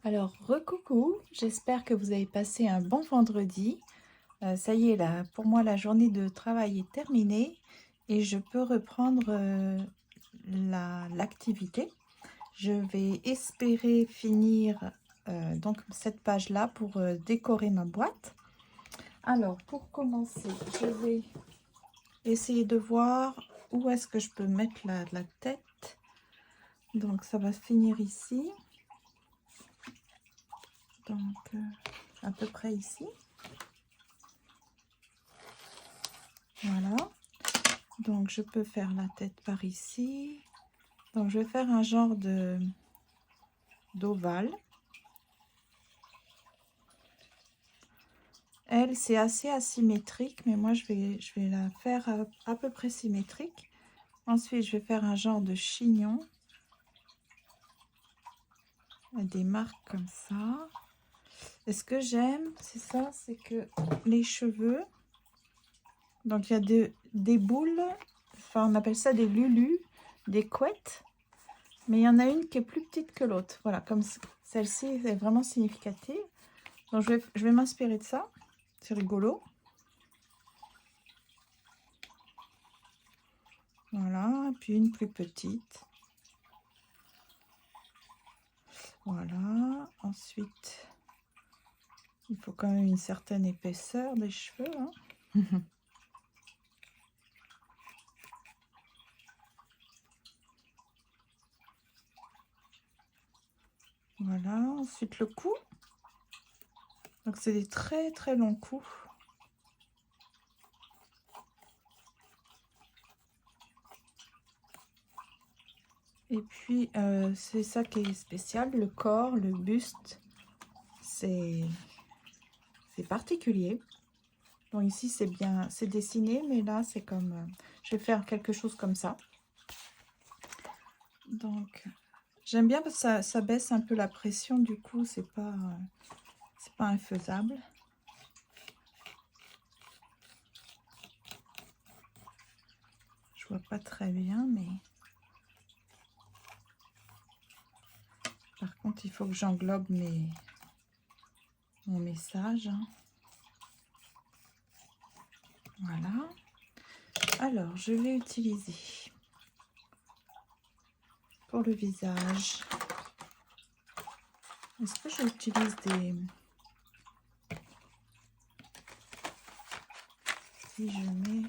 Alors, recoucou, j'espère que vous avez passé un bon vendredi. Ça y est, là, pour moi, la journée de travail est terminée et je peux reprendre l'activité. Je vais espérer finir donc cette page-là pour décorer ma boîte. Alors, pour commencer, je vais essayer de voir où est-ce que je peux mettre la tête. Donc, ça va finir ici. Donc, à peu près ici. Voilà. Donc, je peux faire la tête par ici. Donc, je vais faire un genre d'ovale. Elle, c'est assez asymétrique, mais moi, je vais la faire à peu près symétrique. Ensuite, je vais faire un genre de chignon. Des marques comme ça. Et ce que j'aime, c'est ça, c'est que les cheveux, donc il y a des boules, enfin on appelle ça des lulus, des couettes, mais il y en a une qui est plus petite que l'autre. Voilà, comme celle-ci est vraiment significative. Donc je vais m'inspirer de ça, c'est rigolo. Voilà, puis une plus petite. Voilà, ensuite, il faut quand même une certaine épaisseur des cheveux. Hein. Voilà, ensuite le cou. Donc c'est des très très longs coups. Et puis c'est ça qui est spécial, le corps, le buste, c'est particulier. Donc ici c'est bien, c'est dessiné, mais là c'est comme, je vais faire quelque chose comme ça. Donc j'aime bien parce que ça baisse un peu la pression, du coup c'est pas infaisable. Je vois pas très bien, mais par contre il faut que j'englobe mon message. Voilà. Alors je vais utiliser pour le visage. Est-ce que j'utilise des... Si je mets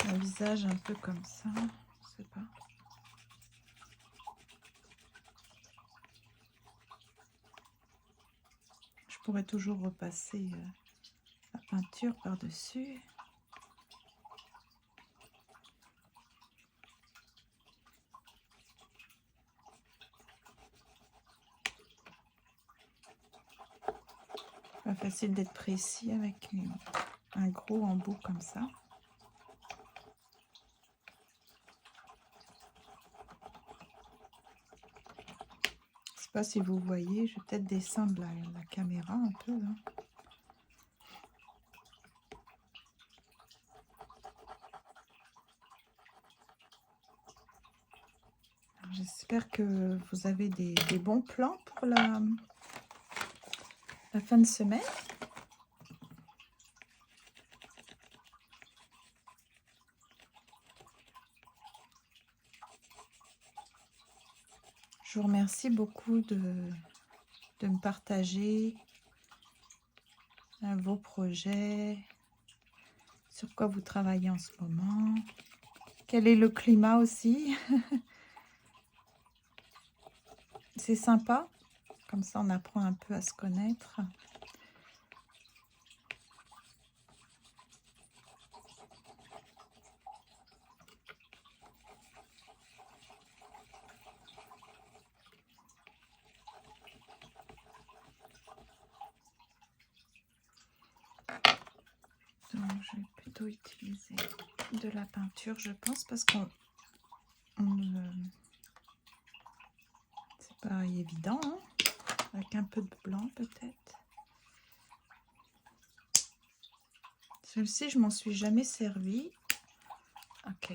un visage un peu comme ça, je sais pas. Je pourrais toujours repasser la peinture par-dessus. Pas facile d'être précis avec un gros embout comme ça. Je sais pas si vous voyez, je vais peut-être descendre la caméra un peu là. J'espère que vous avez des bons plans pour la fin de semaine. Je vous remercie beaucoup de me partager vos projets, sur quoi vous travaillez en ce moment, quel est le climat aussi. C'est sympa, comme ça on apprend un peu à se connaître. Donc je vais plutôt utiliser de la peinture, je pense, parce qu'on c'est pas évident, hein, avec un peu de blanc peut-être. Celle-ci, je m'en suis jamais servi. Ok.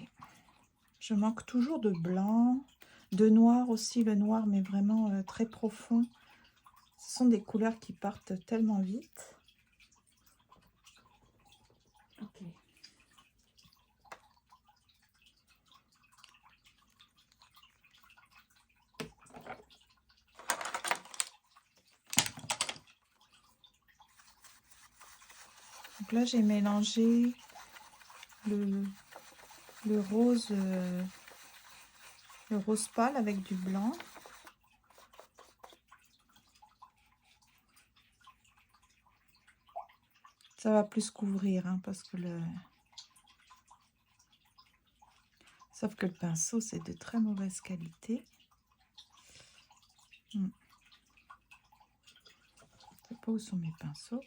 Je manque toujours de blanc, de noir aussi, le noir, mais vraiment très profond. Ce sont des couleurs qui partent tellement vite. Ok. Donc là, j'ai mélangé le rose pâle avec du blanc. Ça va plus couvrir, hein, parce que sauf que le pinceau, c'est de très mauvaise qualité. Je sais pas où sont mes pinceaux.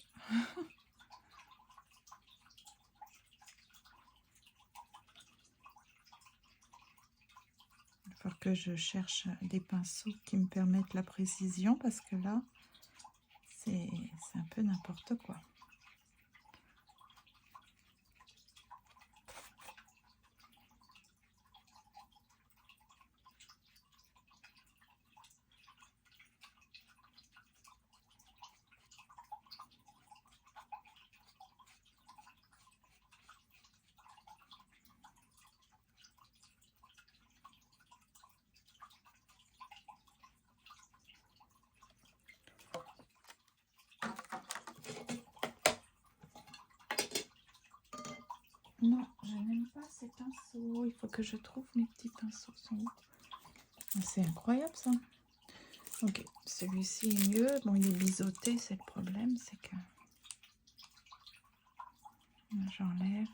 Il faut que je cherche des pinceaux qui me permettent la précision, parce que là, c'est un peu n'importe quoi. Non, je n'aime pas ces pinceaux. Il faut que je trouve mes petits pinceaux. C'est incroyable ça. Ok, celui-ci est mieux. Bon, il est biseauté, c'est le problème, c'est que j'enlève.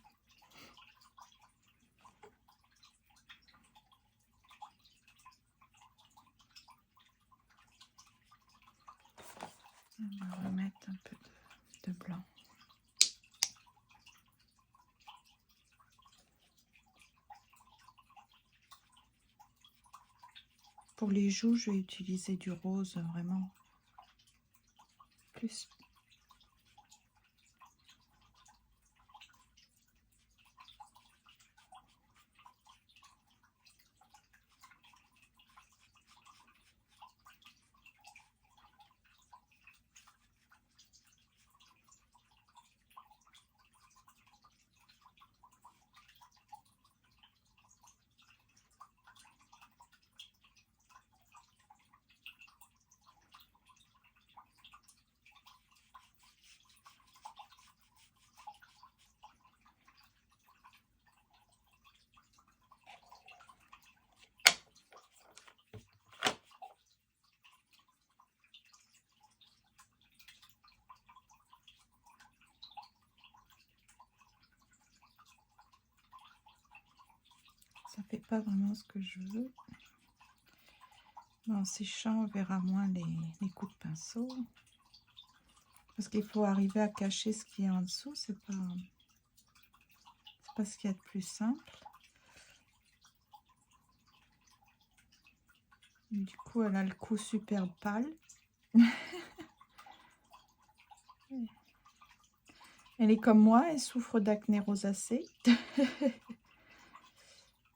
On va remettre un peu de blanc. Pour les joues, je vais utiliser du rose vraiment plus. Ça fait pas vraiment ce que je veux. En séchant, on verra moins les coups de pinceau. Parce qu'il faut arriver à cacher ce qui est en dessous. C'est pas ce qu'il y a de plus simple. Du coup, elle a le cou super pâle. Elle est comme moi, elle souffre d'acné rosacée.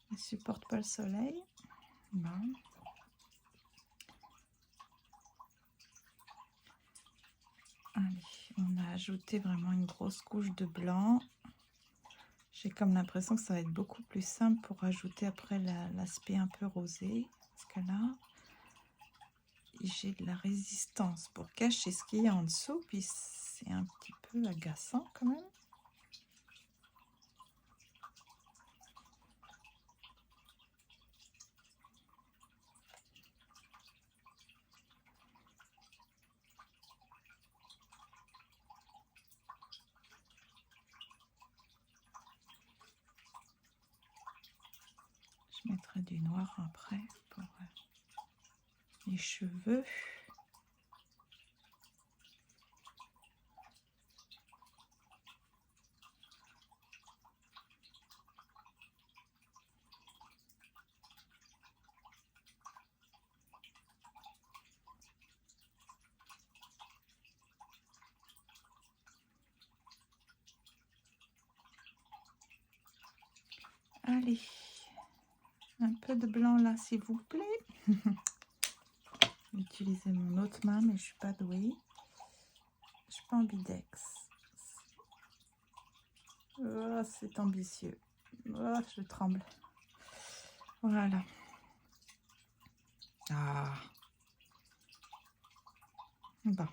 Elle supporte pas le soleil. Bon. Allez, on a ajouté vraiment une grosse couche de blanc. J'ai comme l'impression que ça va être beaucoup plus simple pour ajouter après l'aspect un peu rosé. Parce que là, j'ai de la résistance pour cacher ce qu'il y a en dessous. Puis c'est un petit peu agaçant quand même. Je mettrai du noir après pour les cheveux. Allez, un peu de blanc là, s'il vous plaît. utiliser mon autre main, mais je suis pas douée. Je suis pas ambidex. Oh, c'est ambitieux. Oh, je tremble. Voilà. Ah. Bon.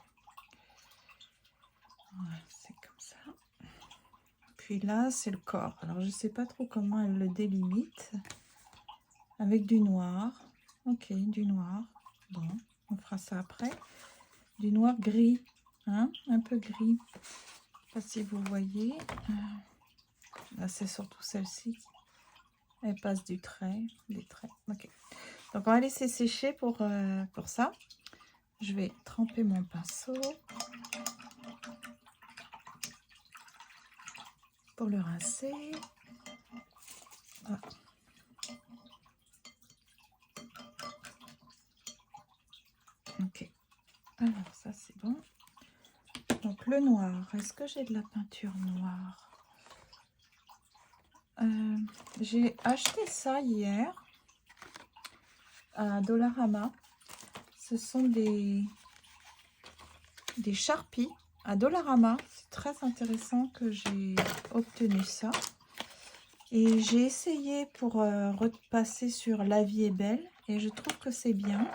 Voilà, c'est comme ça. Puis là, c'est le corps. Alors, je sais pas trop comment elle le délimite. Avec du noir. Ok, du noir. Bon, on fera ça après. Du noir gris. Hein, un peu gris. Je sais pas si vous voyez. Là, c'est surtout celle-ci. Elle passe du trait, des traits. Ok. Donc, on va laisser sécher pour ça. Je vais tremper mon pinceau pour le rincer. Ah. Ok. Alors, ça, c'est bon. Donc, le noir. Est-ce que j'ai de la peinture noire? J'ai acheté ça hier à Dollarama. Ce sont des Sharpies à Dollarama. C'est très intéressant que j'ai obtenu ça. Et j'ai essayé pour repasser sur La vie est belle. Et je trouve que c'est bien.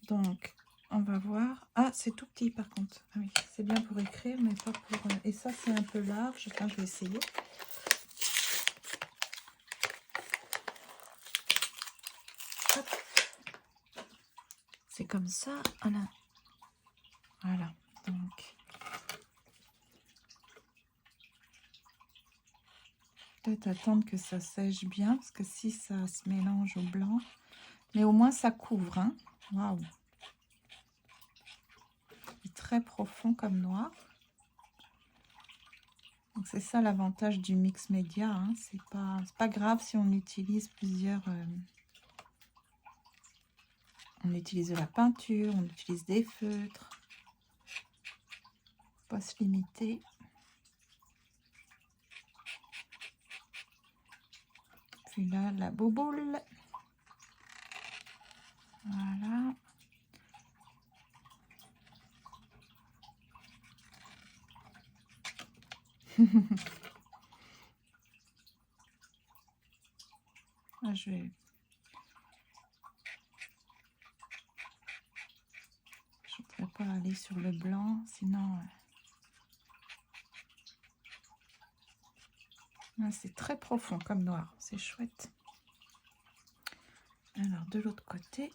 Donc, on va voir. Ah, c'est tout petit par contre. Ah oui, c'est bien pour écrire, mais pas pour... Et ça, c'est un peu large. Enfin, je vais essayer. C'est comme ça. Voilà. Voilà. Donc, peut-être attendre que ça sèche bien, parce que si ça se mélange au blanc, mais au moins ça couvre. Hein. Waouh! C'est très profond comme noir. Donc c'est ça l'avantage du mix média. Hein. C'est pas grave si on utilise plusieurs. On utilise de la peinture, on utilise des feutres. Pas se limiter. Puis là, la bouboule. Voilà. Là, je ne voudrais pas aller sur le blanc, sinon... c'est très profond comme noir, c'est chouette. Alors, de l'autre côté...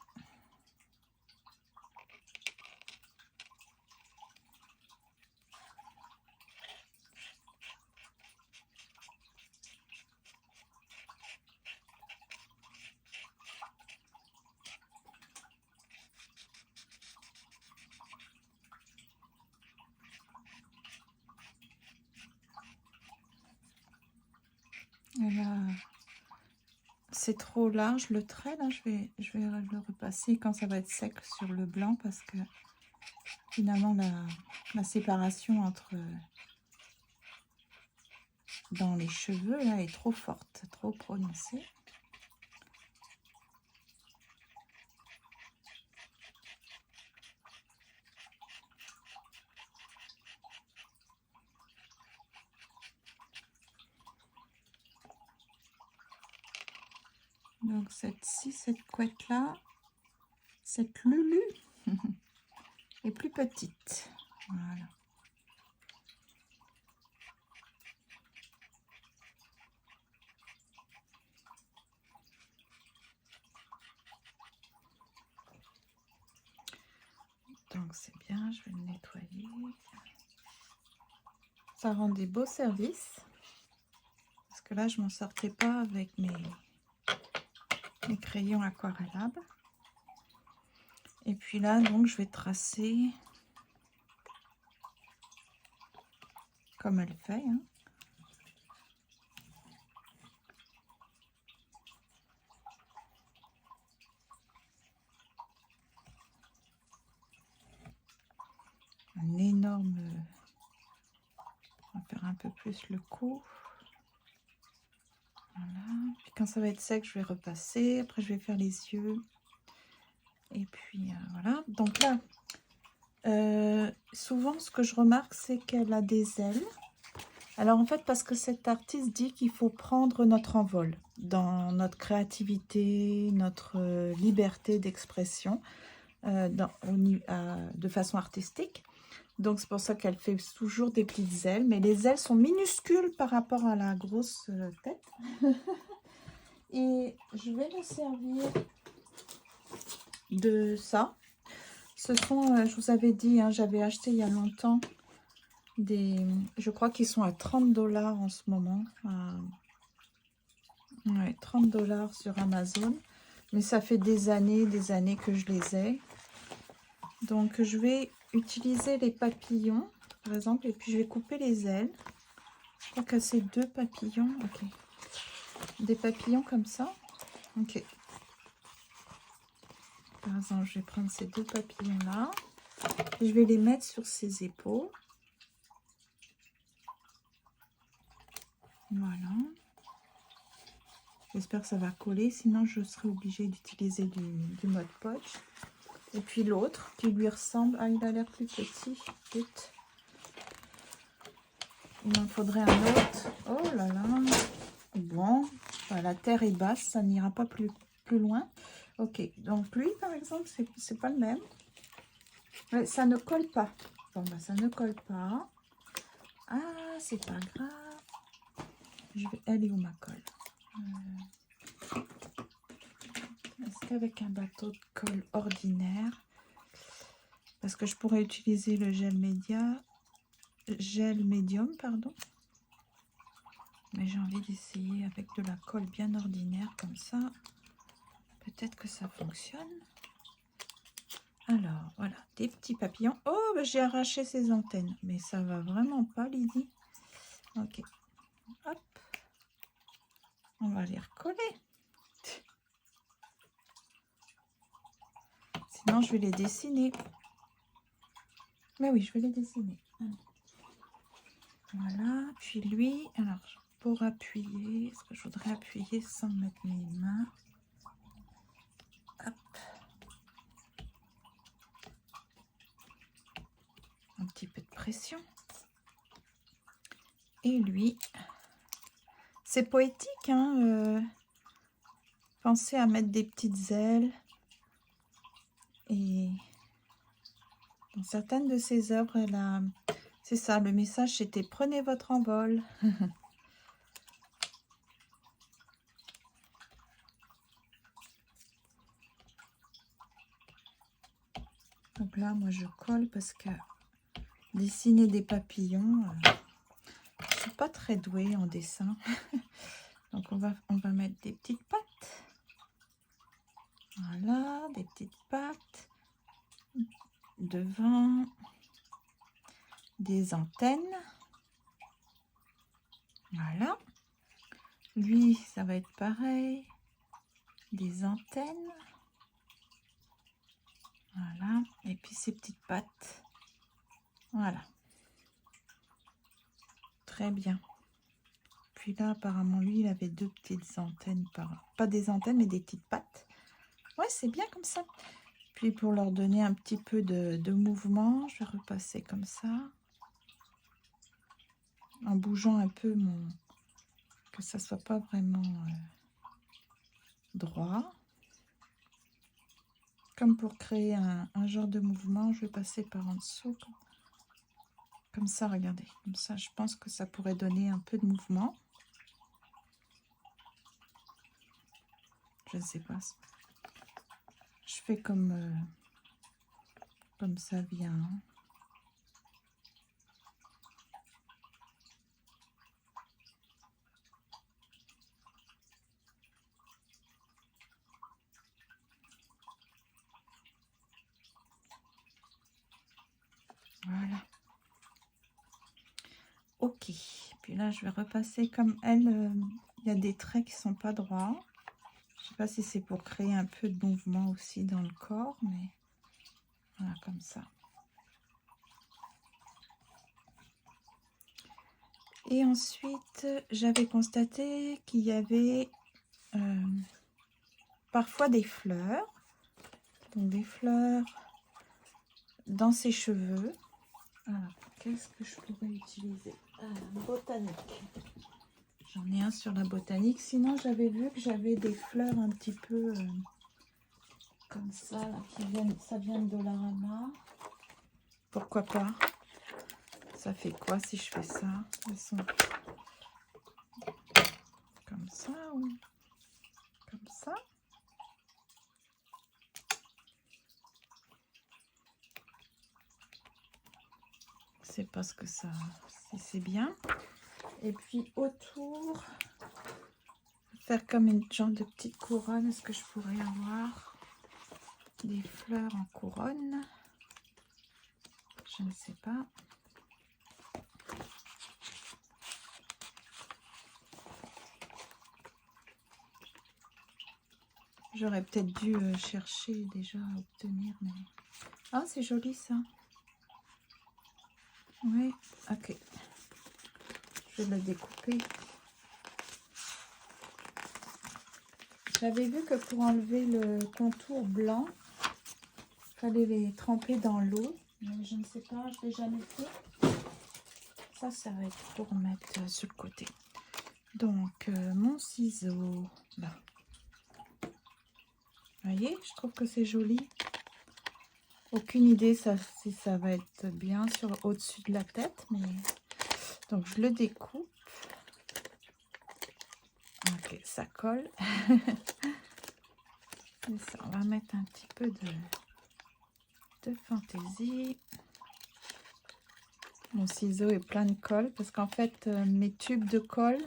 C'est trop large le trait, là je vais le repasser quand ça va être sec sur le blanc, parce que finalement la séparation entre dans les cheveux là est trop forte, trop prononcée. Donc cette couette là, cette Lulu est plus petite. Voilà. Donc c'est bien, je vais le nettoyer. Ça rend des beaux services. Parce que là, je m'en sortais pas avec mes crayons aquarellables. Et puis là, donc, je vais tracer comme elle fait. Hein. Un énorme... On va faire un peu plus le cou. Voilà. Puis quand ça va être sec, je vais repasser. Après, je vais faire les yeux. Et puis voilà. Donc là, souvent ce que je remarque, c'est qu'elle a des ailes. Alors en fait, parce que cet artiste dit qu'il faut prendre notre envol dans notre créativité, notre liberté d'expression de façon artistique. Donc c'est pour ça qu'elle fait toujours des petites ailes. Mais les ailes sont minuscules par rapport à la grosse tête. Et je vais me servir de ça. Ce sont, je vous avais dit, hein, j'avais acheté il y a longtemps je crois qu'ils sont à 30 $ en ce moment. Ouais, 30 $ sur Amazon. Mais ça fait des années que je les ai. Donc je vais utiliser les papillons, par exemple, et puis je vais couper les ailes. Je crois que c'est 2 papillons. Ok. Des papillons comme ça. Ok. Par exemple, je vais prendre ces 2 papillons-là. Et je vais les mettre sur ses épaules. Voilà. J'espère que ça va coller, sinon je serai obligée d'utiliser du Mod Podge. Et puis l'autre qui lui ressemble, ah il a l'air plus petit, vite. Il en faudrait un autre. Oh là là. Bon, bah, la terre est basse, ça n'ira pas plus loin. Ok, donc lui par exemple, c'est pas le même. Ouais, ça ne colle pas. Bon bah ça ne colle pas. Ah, c'est pas grave. Elle est où ma colle? Est-ce qu'avec un bateau de colle ordinaire, parce que je pourrais utiliser le gel médium, pardon. Mais j'ai envie d'essayer avec de la colle bien ordinaire comme ça. Peut-être que ça fonctionne. Alors, voilà, des petits papillons. Oh, bah, j'ai arraché ces antennes. Mais ça va vraiment pas, Lydie. Ok. Hop. On va les recoller. Sinon, je vais les dessiner. Mais oui, je vais les dessiner. Voilà. Puis lui, alors, pour appuyer, est-ce que je voudrais appuyer sans mettre mes mains? Hop. Un petit peu de pression. Et lui, c'est poétique, hein, pensez à mettre des petites ailes. Et dans certaines de ses œuvres, elle a... C'est ça, le message c'était prenez votre envol. Donc là, moi je colle parce que dessiner des papillons, je suis pas très douée en dessin. Donc on va mettre des petites pattes. Voilà, des petites pattes. Devant. Des antennes. Voilà. Lui, ça va être pareil. Des antennes. Voilà. Et puis ses petites pattes. Voilà. Très bien. Puis là, apparemment, lui, il avait 2 petites antennes pas des antennes, mais des petites pattes. Ouais, c'est bien comme ça. Puis pour leur donner un petit peu de mouvement, je vais repasser comme ça. En bougeant un peu que ça soit pas vraiment droit. Comme pour créer un genre de mouvement, je vais passer par en dessous. Comme ça, regardez. Comme ça, je pense que ça pourrait donner un peu de mouvement. Je ne sais pas. Je fais comme ça vient. Voilà. Ok. Puis là, je vais repasser comme elle. Il y a des traits qui sont pas droits. Je sais pas si c'est pour créer un peu de mouvement aussi dans le corps, mais voilà, comme ça. Et ensuite, j'avais constaté qu'il y avait parfois des fleurs. Donc des fleurs dans ses cheveux. Alors, qu'est-ce que je pourrais utiliser? Botanique. J'en ai un sur la botanique. Sinon, j'avais vu que j'avais des fleurs un petit peu comme ça, là, ça vient de Dollarama. Pourquoi pas? Ça fait quoi si je fais ça? Elles sont comme ça ou comme ça? C'est parce que ça, c'est bien. Et puis autour, faire comme une genre de petite couronne. Est-ce que je pourrais avoir des fleurs en couronne? Je ne sais pas. J'aurais peut-être dû chercher déjà à obtenir. Mais... ah, c'est joli ça. Oui, ok. Je vais le découper. J'avais vu que pour enlever le contour blanc, il fallait les tremper dans l'eau. Mais je ne sais pas, je ne l'ai jamais fait. Ça va être pour mettre sur le côté. Donc, mon ciseau. Là. Vous voyez, je trouve que c'est joli. Aucune idée si ça va être bien au-dessus de la tête. Mais donc, je le découpe. Ok, ça colle. Et ça, on va mettre un petit peu de fantaisie. Mon ciseau est plein de colle parce qu'en fait, mes tubes de colle,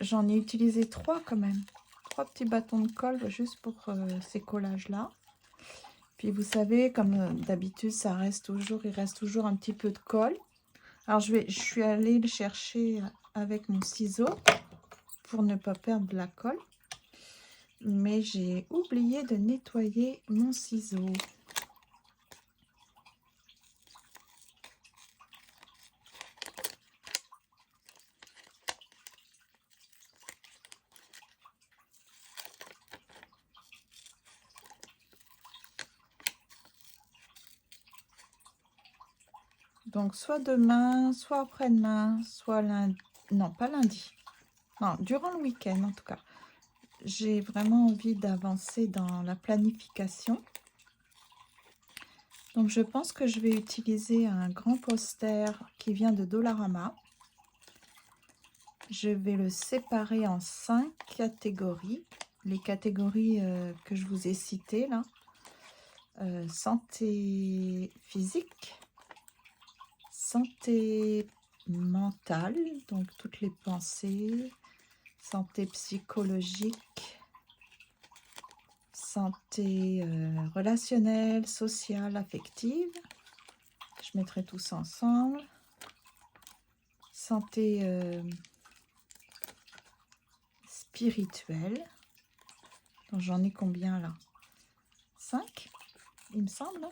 j'en ai utilisé 3 quand même. 3 petits bâtons de colle juste pour ces collages-là. Puis vous savez, comme d'habitude, il reste toujours un petit peu de colle. Alors je suis allée le chercher avec mon ciseau pour ne pas perdre de la colle. Mais j'ai oublié de nettoyer mon ciseau. Donc soit demain, soit après-demain, soit lundi. Non, pas lundi. Non, durant le week-end en tout cas. J'ai vraiment envie d'avancer dans la planification. Donc je pense que je vais utiliser un grand poster qui vient de Dollarama. Je vais le séparer en 5 catégories. Les catégories que je vous ai citées là. Santé physique, santé mentale, donc toutes les pensées, santé psychologique, santé relationnelle, sociale, affective. Je mettrai tout ça ensemble. Santé spirituelle. Donc j'en ai combien là? 5, il me semble.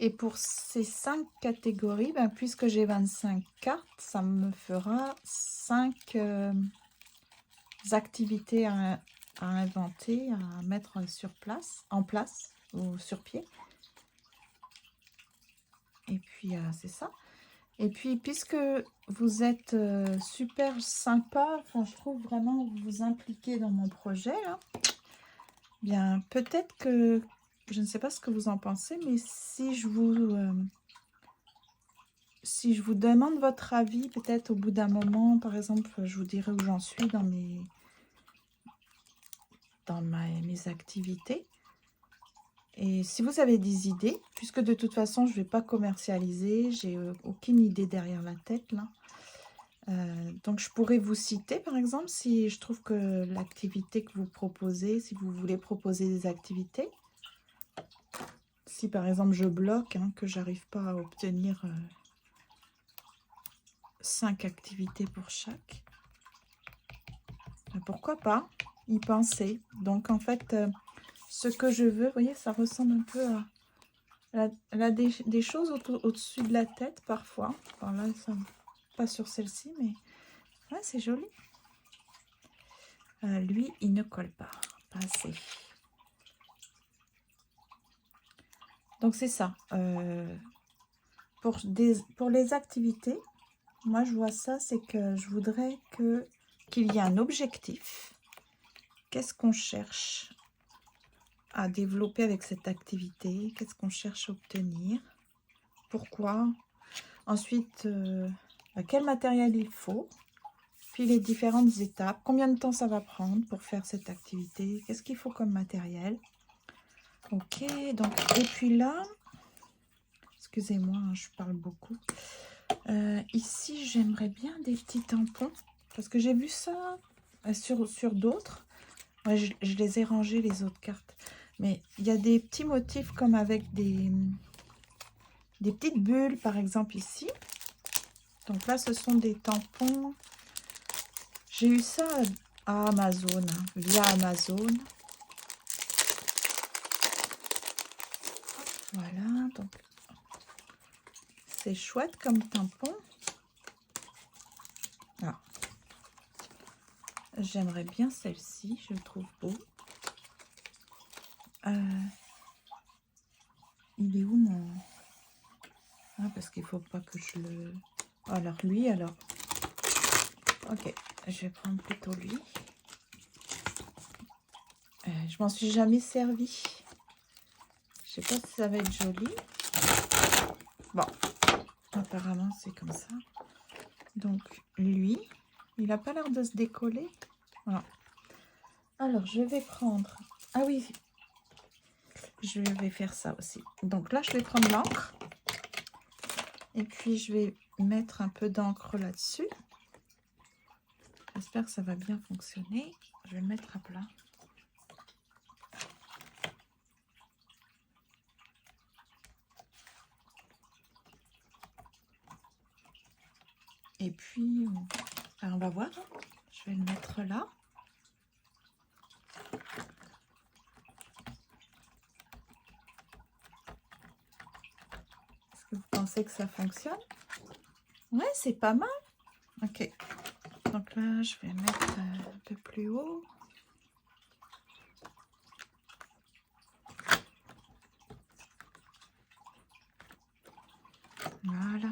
Et pour ces 5 catégories, ben, puisque j'ai 25 cartes, ça me fera 5 activités à inventer, à mettre en place ou sur pied. Et puis, c'est ça. Et puis, puisque vous êtes super sympa, enfin, je trouve vraiment que vous vous impliquez dans mon projet, là, bien, peut-être que... je ne sais pas ce que vous en pensez, mais si je vous demande votre avis, peut-être au bout d'un moment, par exemple, je vous dirai où j'en suis dans mes activités. Et si vous avez des idées, puisque de toute façon, je ne vais pas commercialiser, j'ai aucune idée derrière la tête, là. Donc, je pourrais vous citer, par exemple, si je trouve que l'activité que vous proposez, si vous voulez proposer des activités. Si par exemple je bloque, hein, que j'arrive pas à obtenir 5 activités pour chaque, ben pourquoi pas y penser. Donc en fait, ce que je veux, vous voyez, ça ressemble un peu à des choses au-dessus de la tête parfois. Enfin, là, ça, pas sur celle-ci, mais ouais, c'est joli. Lui, il ne colle pas assez. Donc c'est ça. Pour les activités, moi je vois ça, c'est que je voudrais qu'il y ait un objectif. Qu'est-ce qu'on cherche à développer avec cette activité? Qu'est-ce qu'on cherche à obtenir? Pourquoi? Ensuite, quel matériel il faut? Puis les différentes étapes. Combien de temps ça va prendre pour faire cette activité? Qu'est-ce qu'il faut comme matériel? Ok, donc, et puis là, excusez-moi, hein, je parle beaucoup. Ici, j'aimerais bien des petits tampons. Parce que j'ai vu ça sur d'autres. Ouais, je les ai rangés, les autres cartes. Mais il y a des petits motifs comme avec des petites bulles, par exemple, ici. Donc là, ce sont des tampons. J'ai eu ça à Amazon, hein, via Amazon. Voilà, donc c'est chouette comme tampon. Ah. J'aimerais bien celle-ci, je le trouve beau. Il est où mon... Ah, parce qu'il faut pas que je le... Alors lui, alors... Ok, je vais prendre plutôt lui. Je m'en suis jamais servi. Je sais pas si ça va être joli. Bon, apparemment c'est comme ça. Donc lui, il n'a pas l'air de se décoller. Voilà. Alors je vais prendre... Ah oui, je vais faire ça aussi. Donc là, je vais prendre l'encre. Et puis je vais mettre un peu d'encre là-dessus. J'espère que ça va bien fonctionner. Je vais le mettre à plat. Et puis, on va voir. Je vais le mettre là. Est-ce que vous pensez que ça fonctionne? Ouais, c'est pas mal. Ok. Donc là, je vais mettre un peu plus haut. Voilà.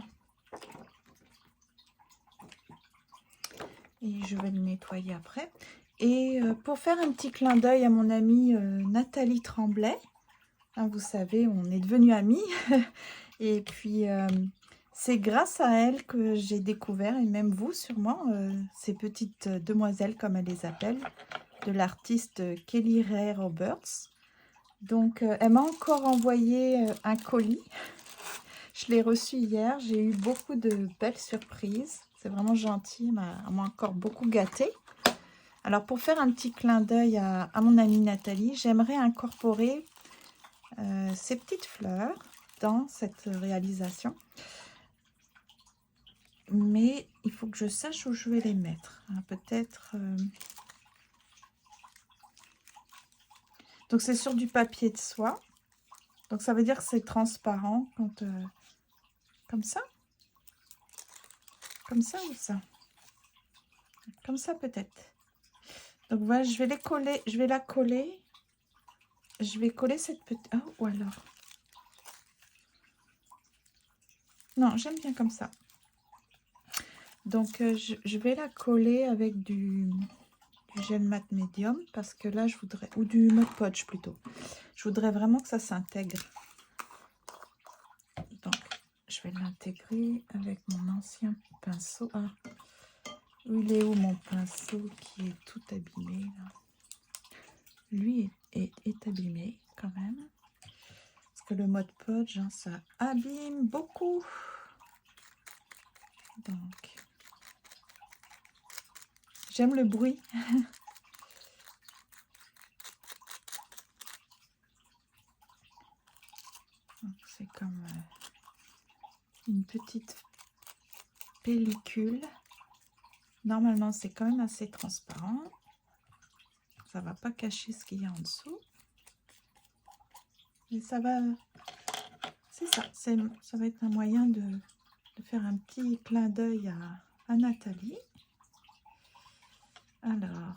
Et je vais le nettoyer après. Et pour faire un petit clin d'œil à mon amie Nathalie Tremblay, hein, vous savez, on est devenus amis. Et puis, c'est grâce à elle que j'ai découvert, et même vous sûrement, ces petites demoiselles, comme elle les appelle, de l'artiste Kelly Ray Roberts. Donc, elle m'a encore envoyé un colis. Je l'ai reçu hier. J'ai eu beaucoup de belles surprises. C'est vraiment gentil. Elle m'a encore beaucoup gâtée. Alors, pour faire un petit clin d'œil à mon amie Nathalie, j'aimerais incorporer ces petites fleurs dans cette réalisation. Mais il faut que je sache où je vais les mettre. Hein, peut-être... Donc, c'est sur du papier de soie. Donc, ça veut dire que c'est transparent quand... Comme ça? Comme ça ou ça? Comme ça, peut-être. Donc, voilà, je vais les coller. Je vais la coller. Je vais coller cette petite... Oh, ou alors... Non, j'aime bien comme ça. Donc, je vais la coller avec du gel mat médium. Parce que là, je voudrais... Ou du Mod Podge, plutôt. Je voudrais vraiment que ça s'intègre. Donc, je vais l'intégrer avec mon ancien pinceau. Ah, il est où mon pinceau qui est tout abîmé là? Lui est abîmé quand même. Parce que le Mod Podge, hein, ça abîme beaucoup. Donc, j'aime le bruit. C'est comme une petite pellicule. Normalement, c'est quand même assez transparent. Ça va pas cacher ce qu'il y a en dessous. Et ça va... C'est ça. Ça va être un moyen de faire un petit clin d'œil à Nathalie. Alors...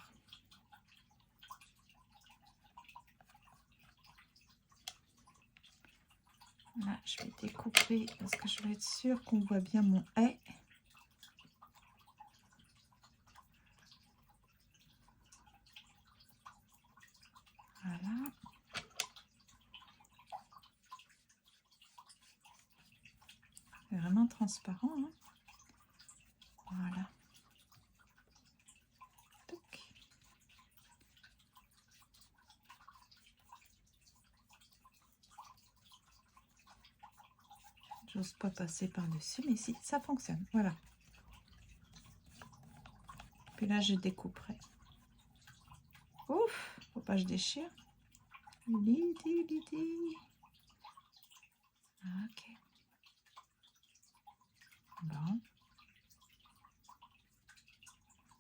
Là, je vais découper parce que je vais être sûre qu'on voit bien mon haie. Voilà. C'est vraiment transparent, hein. Voilà. Toc. J'ose pas passer par-dessus, mais si, ça fonctionne. Voilà. Puis là, je découperai. Ouf, faut pas que je déchire. Lidi. Ok. Bon.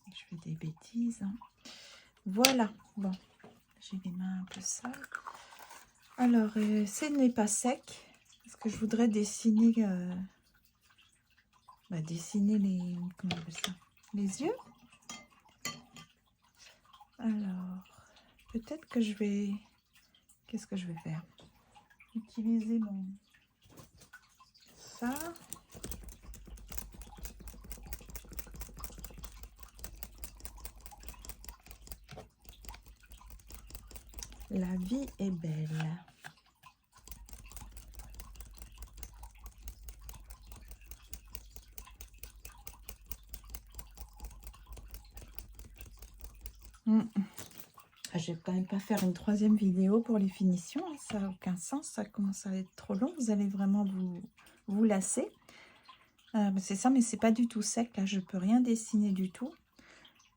Je fais des bêtises, hein. Voilà. Bon. J'ai les mains un peu sales. Alors, ce n'est pas sec. Parce que je voudrais dessiner... dessiner les... Comment on appelle ça? Les yeux. Alors, peut-être que je vais... Qu'est-ce que je vais faire? Utiliser mon... Ça. La vie est belle. Je vais quand même pas faire une troisième vidéo pour les finitions. Ça n'a aucun sens. Ça commence à être trop long. Vous allez vraiment vous lasser. C'est ça, mais c'est pas du tout sec. Là, je peux rien dessiner du tout.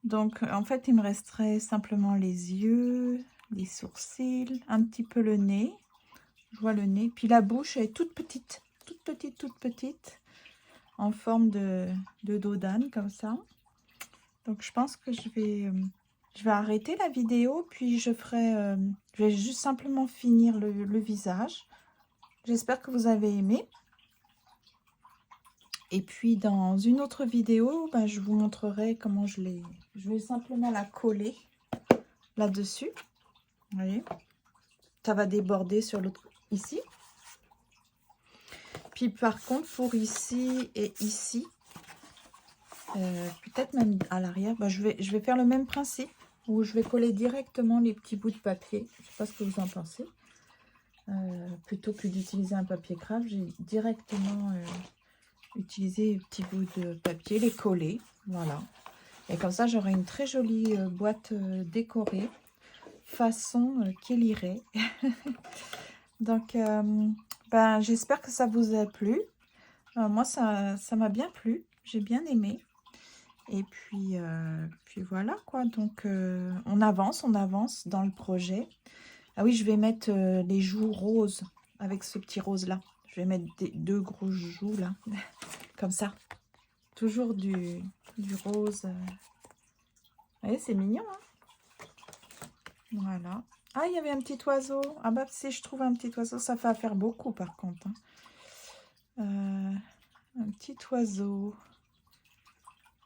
Donc, en fait, il me resterait simplement les yeux, les sourcils, un petit peu le nez. Je vois le nez. Puis la bouche, elle est toute petite. Toute petite. En forme de dos d'âne, comme ça. Donc, je pense que je vais arrêter la vidéo. Puis, je vais juste simplement finir le visage. J'espère que vous avez aimé. Et puis, dans une autre vidéo, je vous montrerai comment je vais simplement la coller là-dessus. Vous voyez, ça va déborder sur l'autre ici. Puis par contre, pour ici et ici, peut-être même à l'arrière, je vais faire le même principe où je vais coller directement les petits bouts de papier. Je ne sais pas ce que vous en pensez. Plutôt que d'utiliser un papier craft, j'ai directement utilisé les petits bouts de papier, les coller. Voilà. Et comme ça, j'aurai une très jolie boîte décorée, façon Kelly Ray. Donc, j'espère que ça vous a plu. Moi, ça m'a bien plu. J'ai bien aimé. Et puis voilà, quoi. Donc, on avance dans le projet. Ah oui, je vais mettre les joues roses avec ce petit rose-là. Je vais mettre deux gros joues, là. Comme ça. Toujours du rose. Vous voyez, c'est mignon, hein. Voilà. Ah, il y avait un petit oiseau. Ah si je trouve un petit oiseau, ça fait à faire beaucoup par contre, hein. Un petit oiseau.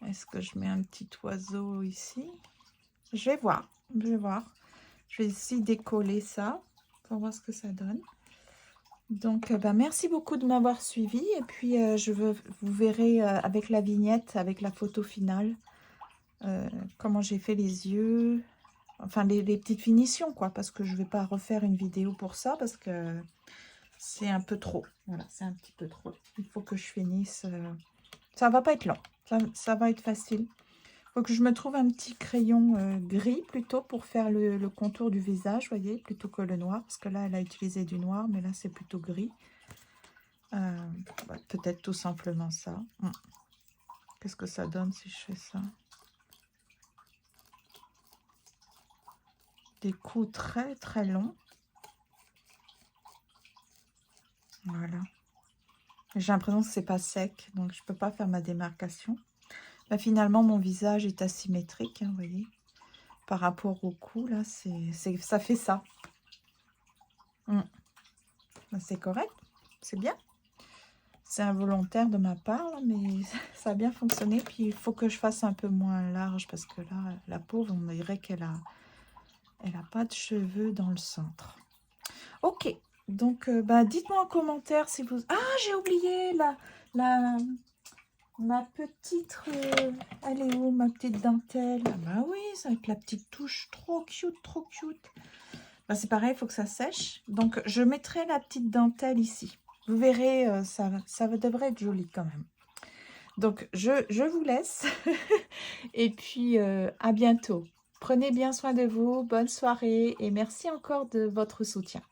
Est-ce que je mets un petit oiseau ici? Je vais voir. Je vais essayer de décoller ça pour voir ce que ça donne. Donc, merci beaucoup de m'avoir suivi. Et puis, vous verrez avec la vignette, avec la photo finale, comment j'ai fait les yeux. Enfin, les petites finitions, quoi. Parce que je ne vais pas refaire une vidéo pour ça, parce que c'est un peu trop. Voilà, c'est un petit peu trop. Il faut que je finisse. Ça va pas être long. Ça va être facile. Il faut que je me trouve un petit crayon gris, plutôt, pour faire le contour du visage, voyez, plutôt que le noir. Parce que là, elle a utilisé du noir, mais là, c'est plutôt gris. Peut-être tout simplement ça. Qu'est-ce que ça donne si je fais ça? Des coups très très longs. Voilà. J'ai l'impression que c'est pas sec, donc je peux pas faire ma démarcation. Finalement, mon visage est asymétrique, hein, vous voyez. Par rapport au cou, là, ça fait ça. C'est correct, c'est bien. C'est involontaire de ma part, là, mais ça a bien fonctionné. Puis il faut que je fasse un peu moins large, parce que là, la pauvre, on dirait qu'elle a pas de cheveux dans le centre. Ok, Donc, bah, dites-moi en commentaire si vous... Ah, j'ai oublié ma petite... elle est où, ma petite dentelle? Ah bah oui, c'est avec la petite touche. Trop cute, trop cute. Bah, c'est pareil, il faut que ça sèche. Donc, je mettrai la petite dentelle ici. Vous verrez, ça devrait être joli quand même. Donc, je vous laisse. Et puis, à bientôt. Prenez bien soin de vous. Bonne soirée. Et merci encore de votre soutien.